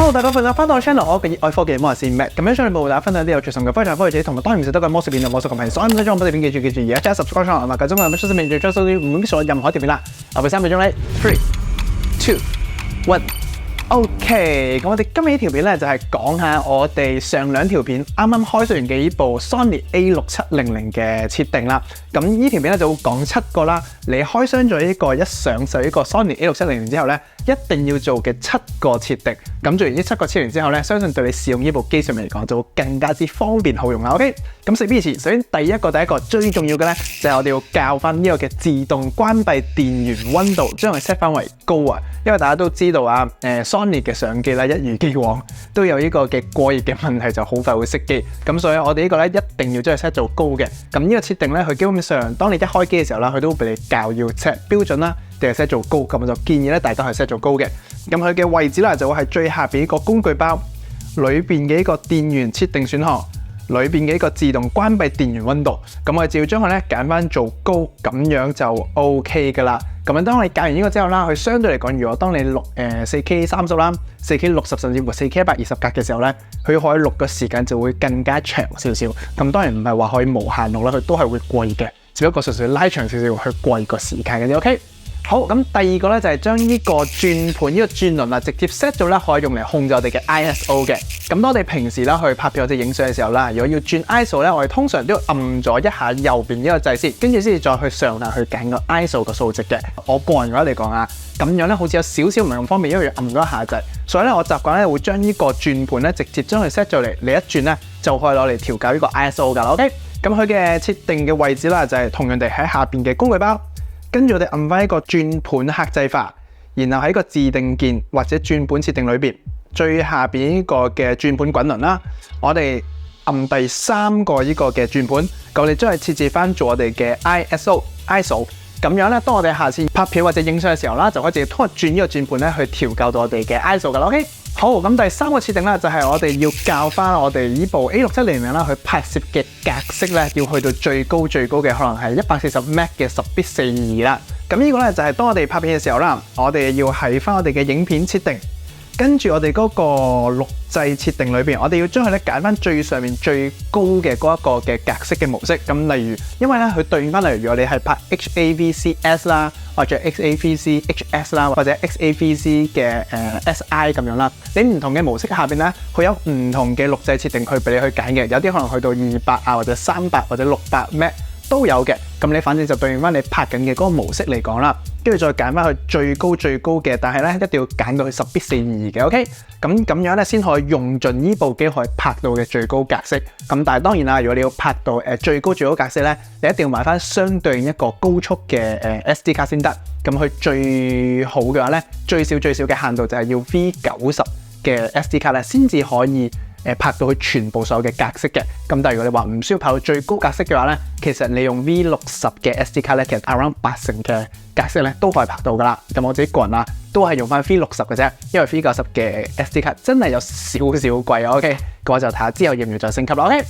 Hello， 大家歡迎翻到我 channel， 我嘅熱愛科技，我係 Matt。咁樣上嚟同大家分享啲有趣嘅科技自己，同埋當然唔少得嘅魔術片同魔術視頻。所以唔使將我哋片記住，而家 subscribe 同埋繼續我哋出視頻，最追收啲唔會 miss 任何一條片啦。我俾3秒鐘你 ，3、2、1。OK， 咁我哋今日呢條片咧就係講下我哋上2條片啱啱開箱完嘅呢部 Sony A6700嘅設定啦。咁呢條片咧就會講7個啦，你開箱咗呢個一上手呢個 Sony A6700之後咧，一定要做嘅7個設定。咁做完呢7個設定之後咧，相信對你使用呢部機上面嚟講就會更加之方便好用啦。OK， 咁事不宜遲，首先第一個最重要嘅咧就係我哋要校翻呢個嘅自動關閉電源溫度，將佢 set 翻為高啊。因為大家都知道啊，Sony 嘅相機咧一如既往都有呢個嘅過熱嘅問題，就好快會熄機。咁所以我哋呢個咧一定要將佢 set 做高嘅。咁呢個設定咧，佢基本上當你一開機嘅時候啦，佢都會俾你校要 set 標準啦，定係 set 做高。咁我就建議咧大家去 set 做高嘅。咁佢嘅位置咧就會係最下邊呢個工具包裏邊嘅呢個電源設定選項裏邊嘅呢個自動關閉電源溫度。咁我哋就要將佢咧揀翻做高，咁樣就 OK 噶啦。咁樣當你校完呢個之後啦，佢相對嚟講，如果當你錄4K 30啦、4K 60甚至乎 4K 120格嘅時候咧，佢可以錄嘅時間就會更加長少少。咁當然唔係話可以無限錄啦，佢都係會過熱嘅，只不過純粹拉長少少去過熱個時間嘅啫。OK。好，咁第二個咧就係將呢個轉盤呢個轉輪啊，直接 set 咗咧可以用嚟控制我哋嘅 ISO 嘅。咁當我哋平時啦去拍片或者影相嘅時候啦，如果要轉 ISO 咧，我哋通常都要按咗一下右邊呢個掣先，跟住先至再去上下去揀個 ISO 個數值嘅。我個人嘅話嚟講啊，咁樣咧好似有少少唔係咁方便，因為要按咗一下掣。所以咧我習慣咧會將呢個轉盤咧直接將佢 set 咗嚟，你一轉咧就可以攞嚟調校呢個 ISO 噶啦。OK， 咁佢嘅設定嘅位置啦就係同樣地喺下邊嘅工具包。跟住我哋按翻一個轉盤客製化，然後喺個自定鍵或者轉盤設定裏邊，最下邊呢個嘅轉盤滾輪啦，我哋按第3個呢個嘅轉盤，咁我哋將佢設置翻做我哋嘅 ISO，咁樣咧，當我哋下次拍片或者影相嘅時候啦，就可以直接通過轉呢個轉盤咧去調校到我哋嘅 ISO 噶啦。OK。好，咁第3個設定咧就係我哋要校翻我哋呢部 A6700啦，去拍攝嘅格式咧要去到最高嘅，可能係140M 嘅10:42啦。咁呢個咧就係當我哋拍片嘅時候啦，我哋要喺翻我哋嘅影片設定，跟住我哋嗰個錄製設定裏邊，我哋要將佢咧揀翻最上面最高嘅嗰一個嘅格式嘅模式。咁例如，因為咧佢對應翻例如我哋係拍 HAVCS 啦，或者 XAVC HS 啦，或者 XAVC 嘅SI 咁樣啦。你唔同嘅模式下邊咧，佢有唔同嘅錄製設定去俾你去揀嘅。有啲可能去到200啊，或者300或者600M都有嘅。咁你反正就對應翻你拍緊嘅嗰個模式嚟講啦，跟住再揀翻去最高嘅，但係咧一定要揀到去10:42嘅。OK， 咁樣咧先可以用盡呢部機可以拍到嘅最高格式。咁但係當然啦，如果你要拍到最高格式咧，你一定要買翻相對應一個高速嘅SD 卡先得。咁佢最好嘅話咧，最少嘅限度就係要 V90嘅 SD 卡咧，先至可以拍到佢全部所有嘅格式嘅。咁但係如果你話唔需要拍到最高格式嘅話咧，其實你用 V60嘅 SD 卡咧，其實 around 80嘅格式咧都可以拍到噶啦。咁我自己個人啊，都係用翻 V60嘅啫，因為 V90嘅 SD 卡真係有少少貴啊。OK， 咁我就睇下之後要唔要再升級啦。OK。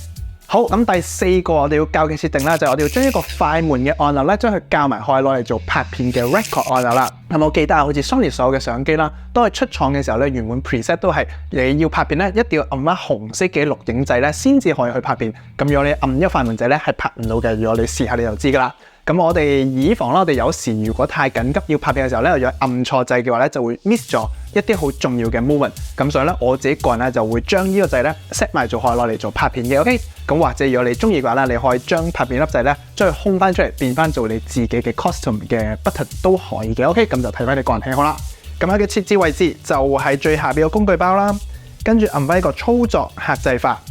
好，咁第4個我哋要校嘅設定啦，就係我哋要將一個快門嘅按鈕咧，將佢校埋可以攞嚟做拍片嘅 record 按鈕啦。係我記得啊，好似 Sony 所有嘅相機啦，當佢出廠嘅時候咧，原本 preset 都係你要拍片咧，一定要按翻紅色嘅錄影掣咧，先至可以去拍片。咁如果你按一快門掣咧，係拍唔到嘅。如果你試下你就知噶啦。咁我哋以防啦，我哋有時如果太緊急要拍片嘅時候咧，如果按錯掣嘅話咧，就會 miss 咗一啲好重要嘅 moment。咁所以咧，我自己個人咧就會將呢個掣咧 set 埋做可以攞嚟做拍片嘅。OK， 咁或者如果你中意嘅話咧，你可以將拍片粒掣咧將佢空翻出嚟，變翻做你自己嘅 custom 嘅 button 都可以嘅。OK， 咁就睇翻你個人喜好啦。咁佢嘅設置位置就係最下邊個工具包啦，跟住按翻一個操作客製化。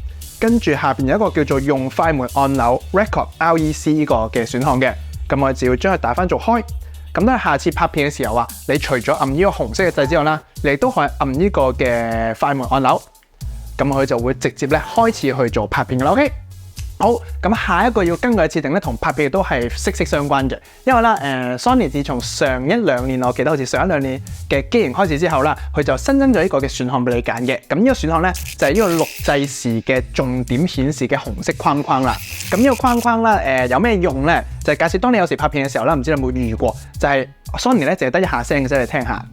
跟住下邊有一個叫做用快門按鈕 Record REC 呢個嘅選項嘅，咁我哋就要將佢打翻做開。咁咧下次拍片嘅時候啊，你除咗按呢個紅色嘅掣之外啦，你都可以按呢個嘅快門按鈕，咁佢就會直接咧開始去做拍片嘅啦。OK。好，咁下一個要更改嘅設定咧，同拍片亦都係息息相關嘅。因為啦，Sony 自從上1-2年，我記得好似上1-2年嘅機型開始之後啦，佢就新增咗呢個嘅選項俾你揀嘅。咁呢個選項咧就係呢個錄製時嘅重點顯示嘅紅色框框啦。咁呢個框框啦，有咩用咧？就係假設當你有時拍片嘅時候啦，唔知你有冇遇過，就係 Sony 咧淨係得一下聲嘅啫，你聽下。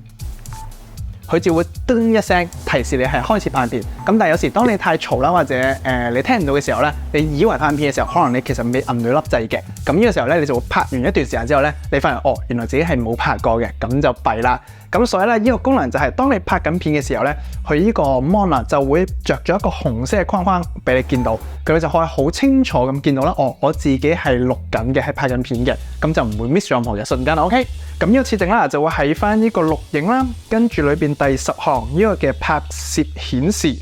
佢就會噔一聲提示你係開始拍片。咁但係有時當你太嘈啦，或者你聽唔到嘅時候咧，你以為拍片嘅時候，可能你其實未按到粒掣嘅。咁呢個時候咧，你就會拍完一段時間之後咧，你發現哦，原來自己係冇拍過嘅，咁就弊啦。咁所以咧，呢個功能就係當你拍緊片嘅時候咧，佢呢個 mon 就會着咗一個紅色嘅框框俾你見到，咁你就可以好清楚咁見到啦。哦，我自己係錄緊嘅，係拍緊片嘅，咁就唔會 miss 任何嘅瞬間啦。OK， 咁呢個設定啦，就會喺翻呢個錄影啦，跟住裏邊第10行呢個嘅拍攝顯示，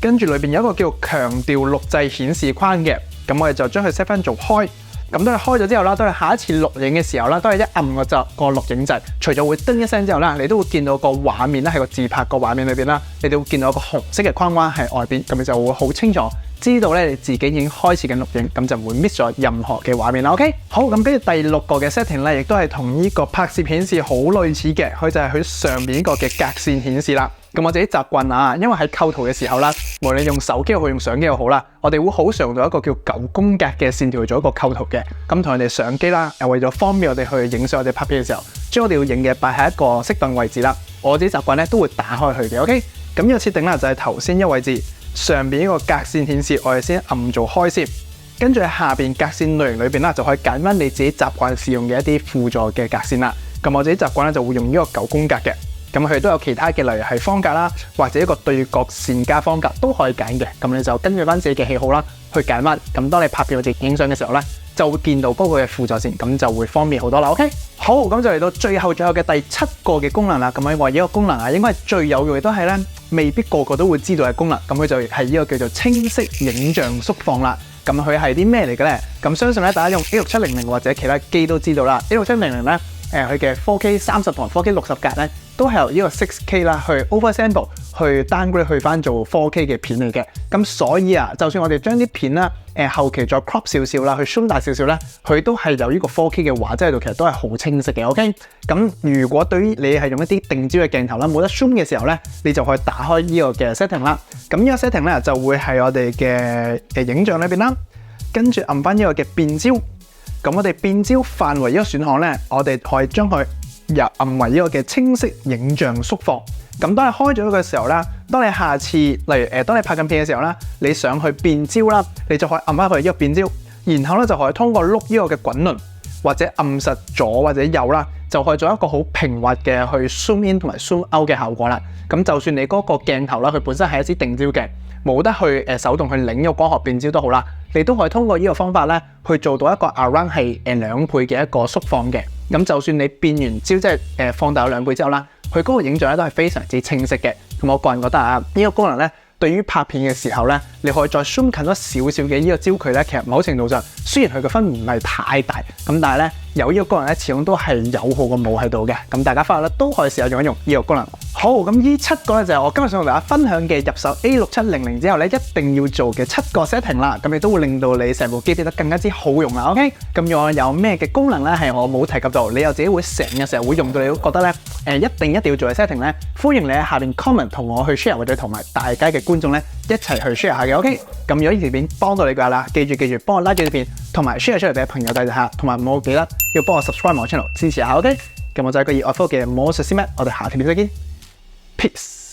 跟住裏邊有一個叫強調錄製顯示框嘅，咁我哋就將佢 set 翻做開。咁當你開咗之後啦，當你下一次錄影嘅時候啦，當你一按個錄影掣，除咗會叮一聲之後啦，你都會見到個畫面啦，喺個自拍個畫面裏邊啦，你都會見到一個紅色嘅框框喺外邊，咁你就會好清楚知道咧你自己已經開始緊錄影，咁就唔會 miss 咗任何嘅畫面啦。OK， 好，咁跟住第6個嘅 setting 咧，亦都係同呢個拍攝顯示好類似嘅，佢就係佢上邊呢個嘅格線顯示啦。咁我自己習慣啊，因為喺構圖嘅時候啦，無論用手機又好用相機又好啦，我哋會好常用到一個叫9宮格嘅線條去做一個構圖嘅。咁同人哋相機啦，為咗方便我哋去影相，我哋拍片嘅時候，將我哋要影嘅擺喺一個適當位置啦。我自己習慣咧都會打開佢嘅。OK， 咁呢個設定啦就係頭先一個位置上邊呢個格線顯示，我哋先按做開先，跟住喺下邊格線類型裏邊啦，就可以揀翻你自己習慣使用嘅一啲輔助嘅格線啦。咁我自己習慣咧就會用呢個9宮格嘅。咁佢都有其他嘅，例如係方格啦，或者一個對角線加方格都可以揀嘅。咁你就根據翻自己嘅喜好啦，去揀翻。咁當你拍片或者影相嘅時候咧，就會見到嗰個嘅輔助線，咁就會方便好多啦。OK， 好，咁就嚟到最後嘅第7個嘅功能啦。咁我話呢個功能啊，應該係最有用，亦都係咧未必個個都會知道嘅功能。咁佢就係呢個叫做清晰影像縮放啦。咁佢係啲咩嚟嘅咧？咁相信咧大家用 A6700或者其他機都知道啦。A6700咧，佢嘅 4K 30同 4K 60格咧，都係由呢個 6K 啦去 oversample 去 downgrade 去翻做 4K 嘅片嚟嘅。咁所以啊，就算我哋將啲片啦，後期再 crop 少少啦，去 zoom 大少少咧，佢都係有呢個 4K 嘅畫質喺度，其實都係好清晰嘅。OK， 咁如果對於你係用一啲定焦嘅鏡頭啦，冇得 zoom 嘅時候咧，你就可以打開呢個嘅 setting 啦。咁呢個 setting 咧就會係我哋嘅影像裏邊啦，跟住按翻呢個嘅變焦。咁我哋變焦範圍呢個選項咧，我哋可以將佢按為呢個嘅清晰影像縮放。咁當你開咗嘅時候啦，當你下次例如當你拍緊片嘅時候啦，你想去變焦啦，你就可以按翻佢呢個變焦，然後咧就可以通過碌呢個嘅滾輪或者按實左或者右啦，就可以做一個好平滑嘅去 zoom in 同埋 zoom out 嘅效果啦。咁就算你嗰個鏡頭啦，佢本身係一支定焦鏡，冇得去手動去擰呢個光學變焦都好啦，你都可以通過呢個方法咧去做到一個 around 係2倍嘅一個縮放嘅。咁就算你變完焦，即係放大咗2倍之後啦，佢嗰個影像咧都係非常之清晰嘅。咁我個人覺得啊，呢個功能咧對於拍片嘅時候咧，你可以再 zoom 近咗少少嘅呢個焦距咧，其實某程度上雖然佢嘅分別唔係太大，咁但係咧有呢個功能咧，始終都係有好過冇喺度嘅。咁大家翻去咧都可以試下用一用呢個功能。好，咁呢7個咧就係我今日想同大家分享嘅入手 A6700之後咧一定要做嘅7個 setting 啦。咁亦都會令到你成部機變得更加之好用啦。OK， 咁如果有咩嘅功能咧係我冇提及到，你又自己會成日會用到，你都覺得咧一定要做嘅 setting 咧，歡迎你喺下邊 comment 同我去 share， 或者同埋大家嘅觀眾咧一齊去 share 下嘅。OK， 咁如果呢條片幫到你嘅話啦，記住幫我 like 咗條片，同埋 share 出嚟俾朋友睇下，同埋唔好記得要幫我 subscribe 我 channel 支持下。OK， 咁我就係一個熱愛科技嘅魔術師咩，我哋下條片再見。Peace。